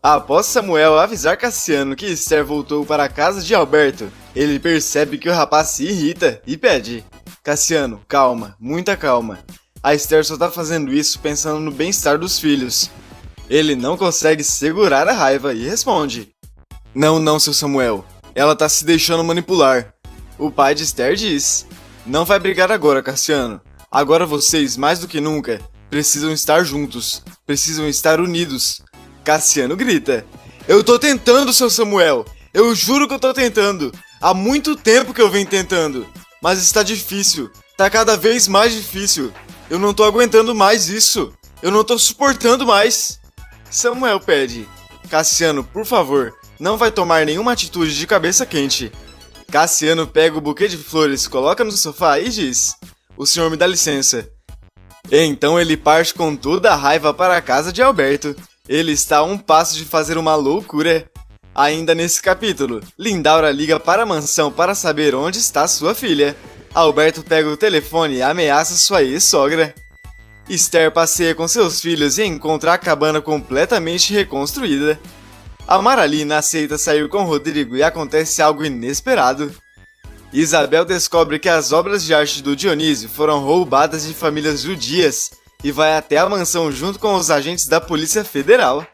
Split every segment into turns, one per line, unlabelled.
Após Samuel avisar Cassiano que Esther voltou para a casa de Alberto, ele percebe que o rapaz se irrita e pede: Cassiano, calma, muita calma. A Esther só tá fazendo isso pensando no bem-estar dos filhos. Ele não consegue segurar a raiva e responde: Não, seu Samuel. Ela tá se deixando manipular. O pai de Esther diz: Não vai brigar agora, Cassiano. Agora vocês, mais do que nunca, precisam estar juntos. Precisam estar unidos. Cassiano grita: Eu tô tentando, seu Samuel. Eu juro que eu tô tentando. Há muito tempo que eu venho tentando. Mas está difícil. Tá cada vez mais difícil. Eu não tô aguentando mais isso. Eu não tô suportando mais. Samuel pede: Cassiano, por favor, não vai tomar nenhuma atitude de cabeça quente. Cassiano pega o buquê de flores, coloca no sofá e diz: O senhor me dá licença. Então ele parte com toda a raiva para a casa de Alberto. Ele está a um passo de fazer uma loucura. Ainda nesse capítulo, Lindaura liga para a mansão para saber onde está sua filha. Alberto pega o telefone e ameaça sua ex-sogra. Esther passeia com seus filhos e encontra a cabana completamente reconstruída. A Maralina aceita sair com Rodrigo e acontece algo inesperado. Isabel descobre que as obras de arte do Dionísio foram roubadas de famílias judias e vai até a mansão junto com os agentes da Polícia Federal.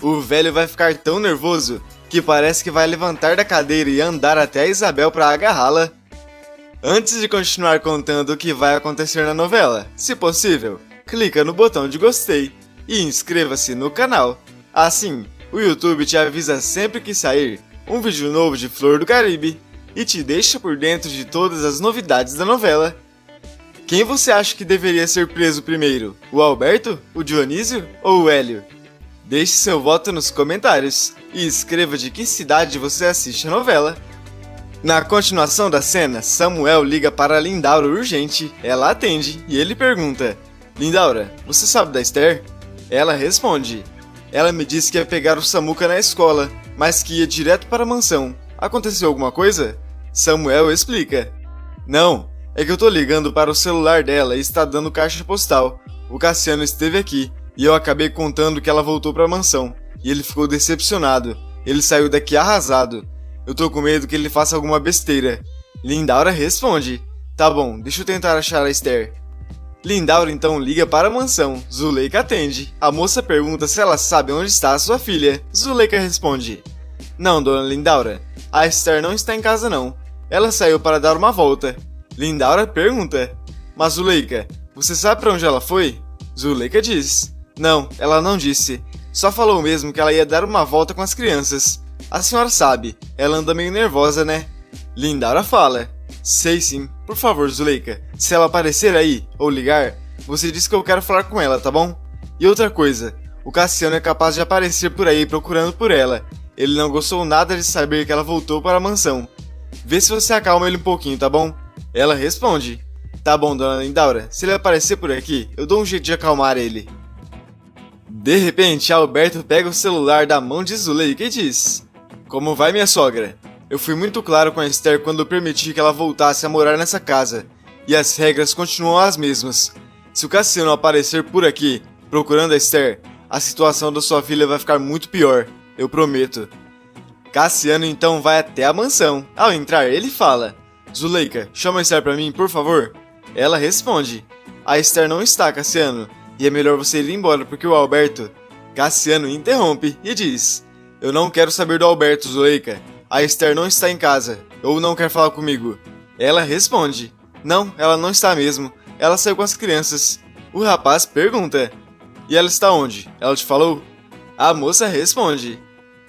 O velho vai ficar tão nervoso que parece que vai levantar da cadeira e andar até a Isabel para agarrá-la. Antes de continuar contando o que vai acontecer na novela, se possível, clica no botão de gostei e inscreva-se no canal. Assim, o YouTube te avisa sempre que sair um vídeo novo de Flor do Caribe e te deixa por dentro de todas as novidades da novela. Quem você acha que deveria ser preso primeiro? O Alberto, o Dionísio ou o Hélio? Deixe seu voto nos comentários e escreva de que cidade você assiste a novela. Na continuação da cena, Samuel liga para Lindaura urgente. Ela atende e ele pergunta: Lindaura, você sabe da Esther? Ela responde: Ela me disse que ia pegar o Samuca na escola, mas que ia direto para a mansão. Aconteceu alguma coisa? Samuel explica: Não, é que eu tô ligando para o celular dela e está dando caixa postal. O Cassiano esteve aqui e eu acabei contando que ela voltou para a mansão. E ele ficou decepcionado. Ele saiu daqui arrasado. Eu tô com medo que ele faça alguma besteira. Lindaura responde: Tá bom, deixa eu tentar achar a Esther. Lindaura então liga para a mansão. Zuleika atende. A moça pergunta se ela sabe onde está a sua filha. Zuleika responde: Não, dona Lindaura. A Esther não está em casa não. Ela saiu para dar uma volta. Lindaura pergunta: Mas Zuleika, você sabe para onde ela foi? Zuleika diz: Não, ela não disse. Só falou mesmo que ela ia dar uma volta com as crianças. A senhora sabe, ela anda meio nervosa, né? Lindaura fala: Sei sim. Por favor, Zuleika, se ela aparecer aí, ou ligar, você diz que eu quero falar com ela, tá bom? E outra coisa, o Cassiano é capaz de aparecer por aí procurando por ela. Ele não gostou nada de saber que ela voltou para a mansão. Vê se você acalma ele um pouquinho, tá bom? Ela responde: Tá bom, dona Lindaura, se ele aparecer por aqui, eu dou um jeito de acalmar ele. De repente, Alberto pega o celular da mão de Zuleika e diz: Como vai, minha sogra? Eu fui muito claro com a Esther quando permiti que ela voltasse a morar nessa casa, e as regras continuam as mesmas. Se o Cassiano aparecer por aqui, procurando a Esther, a situação da sua filha vai ficar muito pior, eu prometo. Cassiano então vai até a mansão. Ao entrar, ele fala: Zuleika, chama a Esther pra mim, por favor. Ela responde: A Esther não está, Cassiano, e é melhor você ir embora porque o Alberto... Cassiano interrompe e diz: Eu não quero saber do Alberto, Zuleika. A Esther não está em casa, ou não quer falar comigo. Ela responde: Não, ela não está mesmo. Ela saiu com as crianças. O rapaz pergunta: E ela está onde? Ela te falou? A moça responde: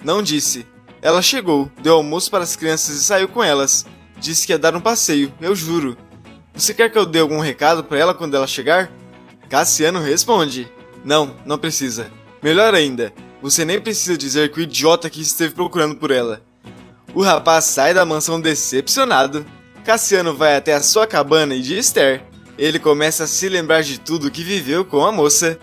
Não disse. Ela chegou, deu almoço para as crianças e saiu com elas. Disse que ia dar um passeio, eu juro. Você quer que eu dê algum recado para ela quando ela chegar? Cassiano responde: Não, não precisa. Melhor ainda, você nem precisa dizer que o idiota que esteve procurando por ela. O rapaz sai da mansão decepcionado. Cassiano vai até a sua cabana e de Esther. Ele começa a se lembrar de tudo que viveu com a moça.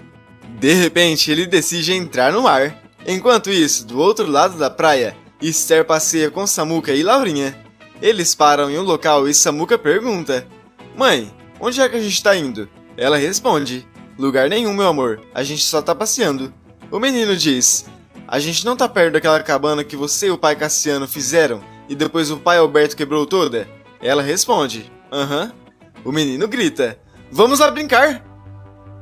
De repente, ele decide entrar no mar. Enquanto isso, do outro lado da praia, Esther passeia com Samuca e Laurinha. Eles param em um local e Samuca pergunta: Mãe, onde é que a gente tá indo? Ela responde: Lugar nenhum, meu amor. A gente só tá passeando. O menino diz: a gente não tá perto daquela cabana que você e o pai Cassiano fizeram e depois o pai Alberto quebrou toda? Ela responde, aham. O menino grita, vamos lá brincar!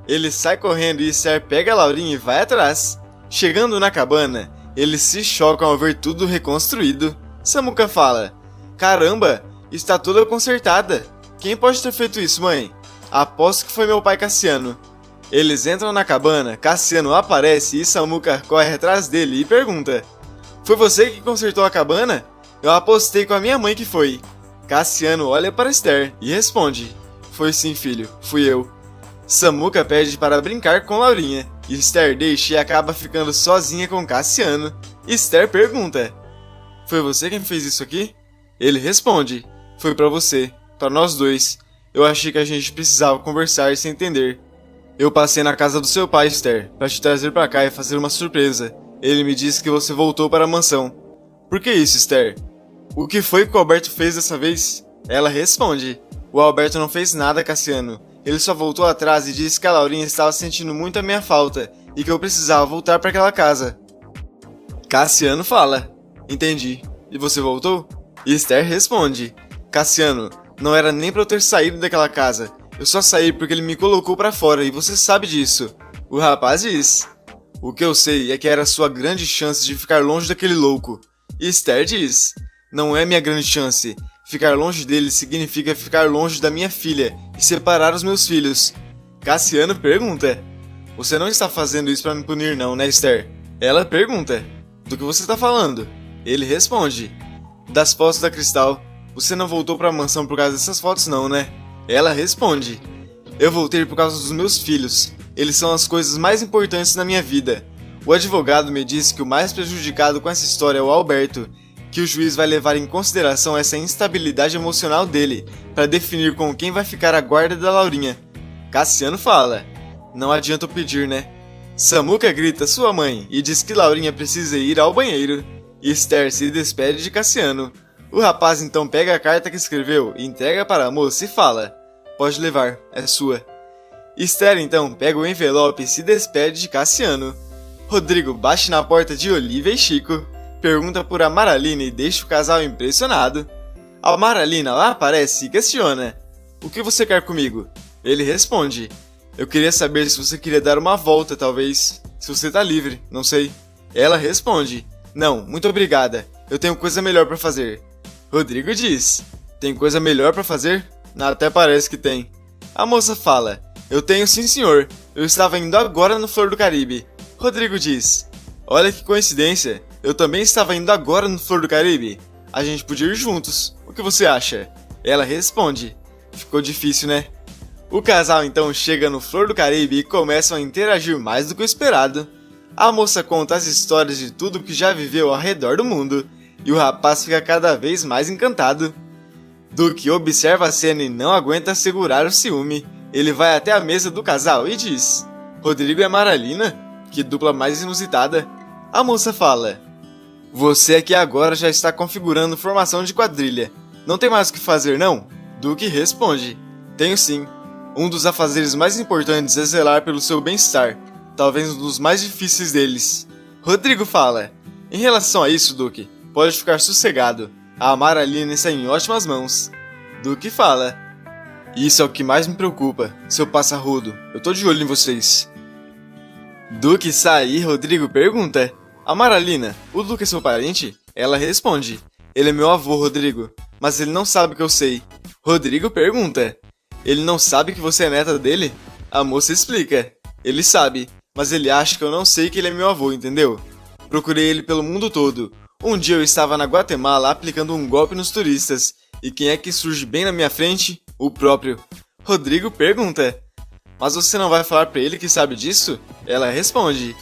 Ele sai correndo e Esther pega a Laurinha e vai atrás. Chegando na cabana, eles se chocam ao ver tudo reconstruído. Samuca fala, caramba, está toda consertada. Quem pode ter feito isso, mãe? Aposto que foi meu pai Cassiano. Eles entram na cabana, Cassiano aparece e Samuca corre atrás dele e pergunta, foi você que consertou a cabana? Eu apostei com a minha mãe que foi. Cassiano olha para Esther e responde, foi sim, filho, fui eu. Samuca pede para brincar com Laurinha. Esther deixa e acaba ficando sozinha com Cassiano. Esther pergunta, foi você quem fez isso aqui? Ele responde, foi pra você, pra nós dois. Eu achei que a gente precisava conversar e se entender. Eu passei na casa do seu pai, Esther, pra te trazer pra cá e fazer uma surpresa. Ele me disse que você voltou para a mansão. Por que isso, Esther? O que foi que o Alberto fez dessa vez? Ela responde, o Alberto não fez nada, Cassiano. Ele só voltou atrás e disse que a Laurinha estava sentindo muito a minha falta e que eu precisava voltar para aquela casa. Cassiano fala, entendi. E você voltou? E Esther responde, Cassiano, não era nem para eu ter saído daquela casa. Eu só saí porque ele me colocou para fora e você sabe disso. O rapaz diz, o que eu sei é que era sua grande chance de ficar longe daquele louco. E Esther diz, não é minha grande chance. Ficar longe dele significa ficar longe da minha filha e separar os meus filhos. Cassiano pergunta, você não está fazendo isso para me punir não, né, Esther? Ela pergunta, do que você está falando? Ele responde, das fotos da Cristal. Você não voltou para a mansão por causa dessas fotos não, né? Ela responde, eu voltei por causa dos meus filhos. Eles são as coisas mais importantes na minha vida. O advogado me disse que o mais prejudicado com essa história é o Alberto, que o juiz vai levar em consideração essa instabilidade emocional dele para definir com quem vai ficar a guarda da Laurinha. Cassiano fala, não adianta eu pedir, né? Samuca grita sua mãe e diz que Laurinha precisa ir ao banheiro. Esther se despede de Cassiano. O rapaz então pega a carta que escreveu, entrega para a moça e fala, pode levar, é sua. Esther então pega o envelope e se despede de Cassiano. Rodrigo bate na porta de Olivia e Chico, pergunta por Amaralina e deixa o casal impressionado. A Amaralina lá aparece e questiona, o que você quer comigo? Ele responde, eu queria saber se você queria dar uma volta talvez, se você tá livre, não sei. Ela responde, não, muito obrigada, eu tenho coisa melhor para fazer. Rodrigo diz, tem coisa melhor para fazer? Até parece que tem. A moça fala, eu tenho sim senhor, eu estava indo agora no Flor do Caribe. Rodrigo diz, olha que coincidência, eu também estava indo agora no Flor do Caribe. A gente podia ir juntos, o que você acha? Ela responde, ficou difícil né? O casal então chega no Flor do Caribe e começam a interagir mais do que o esperado. A moça conta as histórias de tudo que já viveu ao redor do mundo, e o rapaz fica cada vez mais encantado. Duque observa a cena e não aguenta segurar o ciúme. Ele vai até a mesa do casal e diz, Rodrigo e Amaralina? Que dupla mais inusitada. A moça fala, você aqui agora já está configurando formação de quadrilha. Não tem mais o que fazer não? Duque responde, tenho sim. Um dos afazeres mais importantes é zelar pelo seu bem-estar, talvez um dos mais difíceis deles. Rodrigo fala, em relação a isso, Duque, pode ficar sossegado. A Amaralina está em ótimas mãos. Duque fala, isso é o que mais me preocupa, seu passarrodo. Eu tô de olho em vocês. Duque sai e Rodrigo pergunta, Amaralina, o Duque é seu parente? Ela responde, ele é meu avô, Rodrigo, mas ele não sabe que eu sei. Rodrigo pergunta, ele não sabe que você é neta dele? A moça explica, ele sabe, mas ele acha que eu não sei que ele é meu avô, entendeu? Procurei ele pelo mundo todo. Um dia eu estava na Guatemala aplicando um golpe nos turistas, e quem é que surge bem na minha frente? O próprio. Rodrigo pergunta, mas você não vai falar pra ele que sabe disso? Ela responde,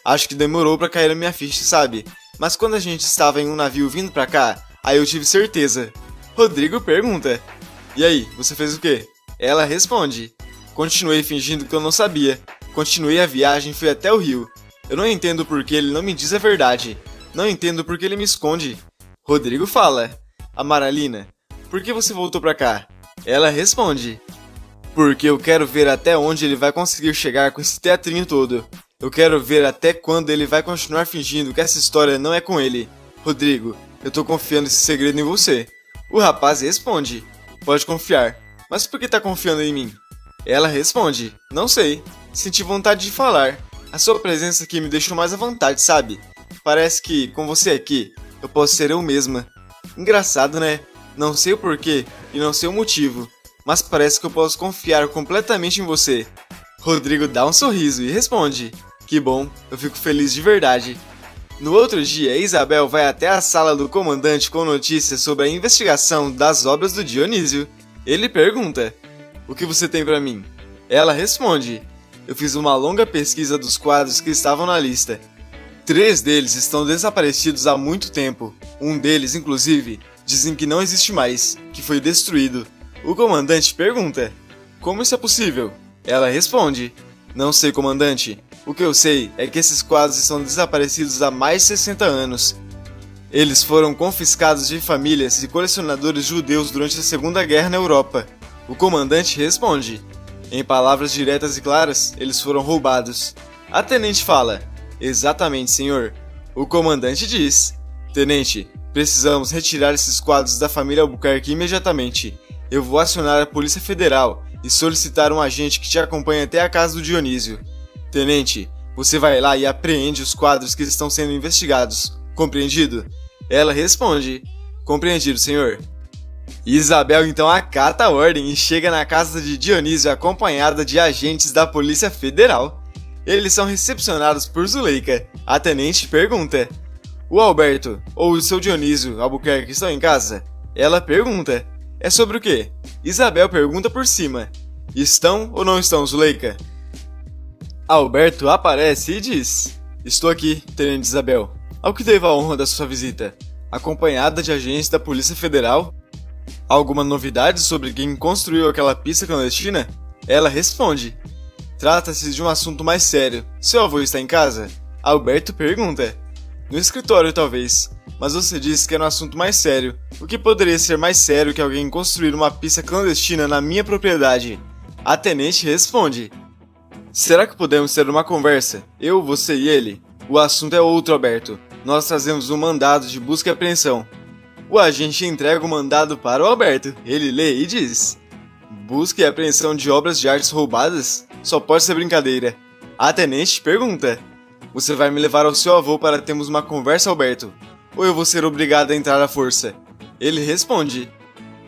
acho que demorou pra cair a minha ficha, sabe? Mas quando a gente estava em um navio vindo pra cá, aí eu tive certeza. Rodrigo pergunta, e aí, você fez o quê? Ela responde, continuei fingindo que eu não sabia. Continuei a viagem e fui até o Rio. Eu não entendo por que ele não me diz a verdade. Não entendo por que ele me esconde. Rodrigo fala, Amaralina, por que você voltou pra cá? Ela responde, porque eu quero ver até onde ele vai conseguir chegar com esse teatrinho todo. Eu quero ver até quando ele vai continuar fingindo que essa história não é com ele. Rodrigo, eu tô confiando esse segredo em você. O rapaz responde: pode confiar. Mas por que tá confiando em mim? Ela responde: não sei. Senti vontade de falar. A sua presença aqui me deixou mais à vontade, sabe? Parece que, com você aqui, eu posso ser eu mesma. Engraçado, né? Não sei o porquê e não sei o motivo, mas parece que eu posso confiar completamente em você. Rodrigo dá um sorriso e responde: que bom, eu fico feliz de verdade. No outro dia, Isabel vai até a sala do comandante com notícias sobre a investigação das obras do Dionísio. Ele pergunta: o que você tem pra mim? Ela responde: eu fiz uma longa pesquisa dos quadros que estavam na lista. 3 deles estão desaparecidos há muito tempo. Um deles, inclusive, dizem que não existe mais, que foi destruído. O comandante pergunta: como isso é possível? Ela responde: não sei, comandante. O que eu sei é que esses quadros estão desaparecidos há mais de 60 anos. Eles foram confiscados de famílias e colecionadores judeus durante a Segunda Guerra na Europa. O comandante responde: em palavras diretas e claras, eles foram roubados. A tenente fala: exatamente, senhor. O comandante diz: tenente, precisamos retirar esses quadros da família Albuquerque imediatamente. Eu vou acionar a Polícia Federal e solicitar um agente que te acompanhe até a casa do Dionísio. Tenente, você vai lá e apreende os quadros que estão sendo investigados. Compreendido? Ela responde: compreendido, senhor. Isabel então acata a ordem e chega na casa de Dionísio acompanhada de agentes da Polícia Federal. Eles são recepcionados por Zuleika. A tenente pergunta: o Alberto ou o seu Dionísio Albuquerque estão em casa? Ela pergunta: é sobre o quê? Isabel pergunta por cima: estão ou não estão, Zuleika? Alberto aparece e diz: estou aqui, tenente Isabel. Ao que devo a honra da sua visita? Acompanhada de agentes da Polícia Federal? Alguma novidade sobre quem construiu aquela pista clandestina? Ela responde: trata-se de um assunto mais sério. Seu avô está em casa? Alberto pergunta: no escritório talvez, mas você disse que era um assunto mais sério. O que poderia ser mais sério que alguém construir uma pista clandestina na minha propriedade? A tenente responde: será que podemos ter uma conversa? Eu, você e ele? O assunto é outro, Alberto. Nós trazemos um mandado de busca e apreensão. O agente entrega o mandado para o Alberto. Ele lê e diz: busca e apreensão de obras de artes roubadas? Só pode ser brincadeira. A tenente pergunta: você vai me levar ao seu avô para termos uma conversa, Alberto? Ou eu vou ser obrigado a entrar à força? Ele responde: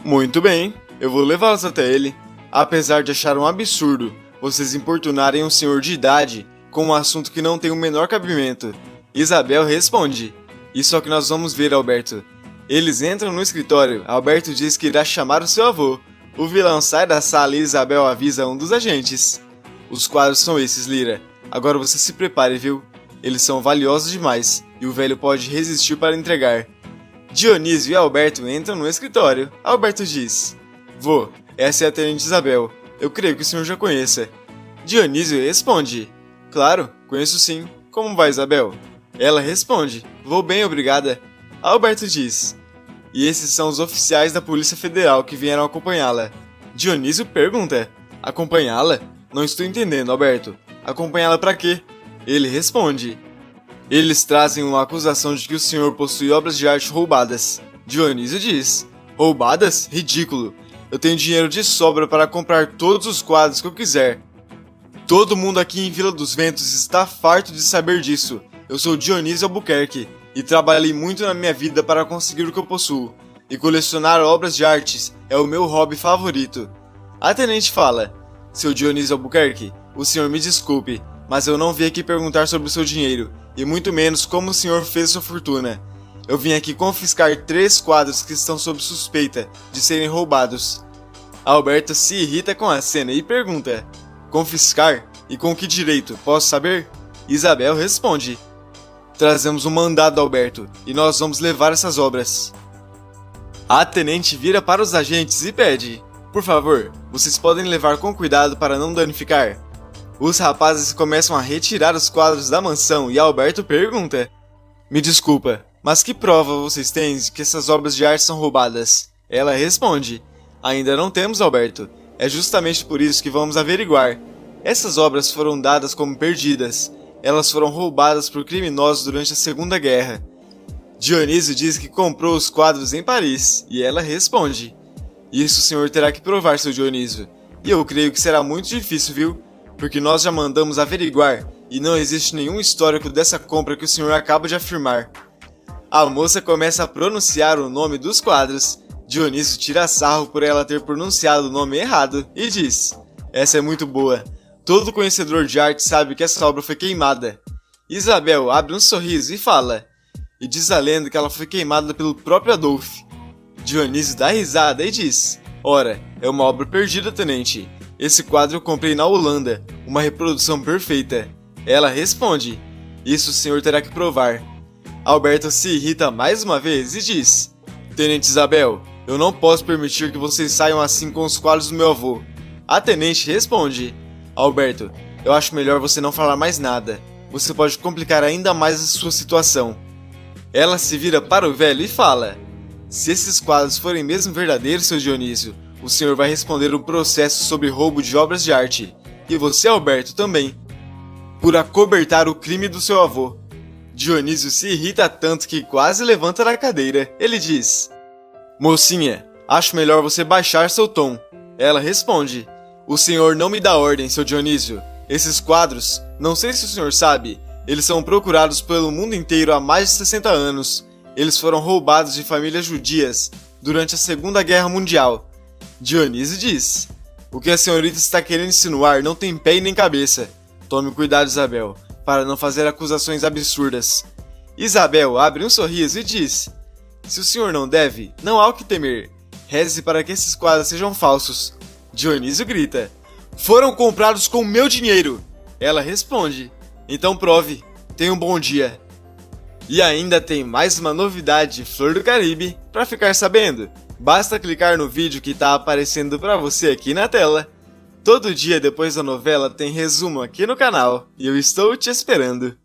muito bem, eu vou levá-los até ele. Apesar de achar um absurdo vocês importunarem um senhor de idade com um assunto que não tem o menor cabimento. Isabel responde: isso é o que nós vamos ver, Alberto. Eles entram no escritório. Alberto diz que irá chamar o seu avô. O vilão sai da sala e Isabel avisa um dos agentes: os quadros são esses, Lyra. Agora você se prepare, viu? Eles são valiosos demais e o velho pode resistir para entregar. Dionísio e Alberto entram no escritório. Alberto diz: vô, essa é a tenente Isabel. Eu creio que o senhor já conheça. Dionísio responde: claro, conheço sim. Como vai, Isabel? Ela responde: vou bem, obrigada. Alberto diz: e esses são os oficiais da Polícia Federal que vieram acompanhá-la. Dionísio pergunta: acompanhá-la? Não estou entendendo, Alberto. Acompanhá-la para quê? Ele responde: eles trazem uma acusação de que o senhor possui obras de arte roubadas. Dionísio diz: roubadas? Ridículo. Eu tenho dinheiro de sobra para comprar todos os quadros que eu quiser. Todo mundo aqui em Vila dos Ventos está farto de saber disso. Eu sou Dionísio Albuquerque e trabalhei muito na minha vida para conseguir o que eu possuo. E colecionar obras de artes é o meu hobby favorito. A tenente fala: seu Dionísio Albuquerque, o senhor me desculpe, mas eu não vim aqui perguntar sobre o seu dinheiro, e muito menos como o senhor fez sua fortuna. Eu vim aqui confiscar 3 quadros que estão sob suspeita de serem roubados. Alberto se irrita com a cena e pergunta: confiscar? E com que direito? Posso saber? Isabel responde: trazemos um mandado, Alberto, e nós vamos levar essas obras. A tenente vira para os agentes e pede: por favor, vocês podem levar com cuidado para não danificar? Os rapazes começam a retirar os quadros da mansão e Alberto pergunta: me desculpa, mas que prova vocês têm de que essas obras de arte são roubadas? Ela responde: ainda não temos, Alberto. É justamente por isso que vamos averiguar. Essas obras foram dadas como perdidas. Elas foram roubadas por criminosos durante a Segunda Guerra. Dionísio diz que comprou os quadros em Paris, e ela responde: isso o senhor terá que provar, seu Dionísio. E eu creio que será muito difícil, viu? Porque nós já mandamos averiguar, e não existe nenhum histórico dessa compra que o senhor acaba de afirmar. A moça começa a pronunciar o nome dos quadros. Dionísio tira sarro por ela ter pronunciado o nome errado e diz: essa é muito boa. Todo conhecedor de arte sabe que essa obra foi queimada. Isabel abre um sorriso e fala: e diz a lenda que ela foi queimada pelo próprio Adolf. Dionísio dá risada e diz: ora, é uma obra perdida, tenente. Esse quadro eu comprei na Holanda, uma reprodução perfeita. Ela responde: isso o senhor terá que provar. Alberto se irrita mais uma vez e diz: tenente Isabel, eu não posso permitir que vocês saiam assim com os quadros do meu avô. A tenente responde: Alberto, eu acho melhor você não falar mais nada. Você pode complicar ainda mais a sua situação. Ela se vira para o velho e fala: se esses quadros forem mesmo verdadeiros, seu Dionísio, o senhor vai responder um processo sobre roubo de obras de arte. E você, Alberto, também, por acobertar o crime do seu avô. Dionísio se irrita tanto que quase levanta da cadeira. Ele diz: mocinha, acho melhor você baixar seu tom. Ela responde: o senhor não me dá ordem, seu Dionísio. Esses quadros, não sei se o senhor sabe, eles são procurados pelo mundo inteiro há mais de 60 anos. Eles foram roubados de famílias judias durante a Segunda Guerra Mundial. Dionísio diz: o que a senhorita está querendo insinuar não tem pé e nem cabeça. Tome cuidado, Isabel, para não fazer acusações absurdas. Isabel abre um sorriso e diz: se o senhor não deve, não há o que temer. Reze para que esses quadros sejam falsos. Dionísio grita: foram comprados com meu dinheiro. Ela responde: então prove. Tenha um bom dia. E ainda tem mais uma novidade de Flor do Caribe para ficar sabendo. Basta clicar no vídeo que está aparecendo para você aqui na tela. Todo dia depois da novela tem resumo aqui no canal e eu estou te esperando.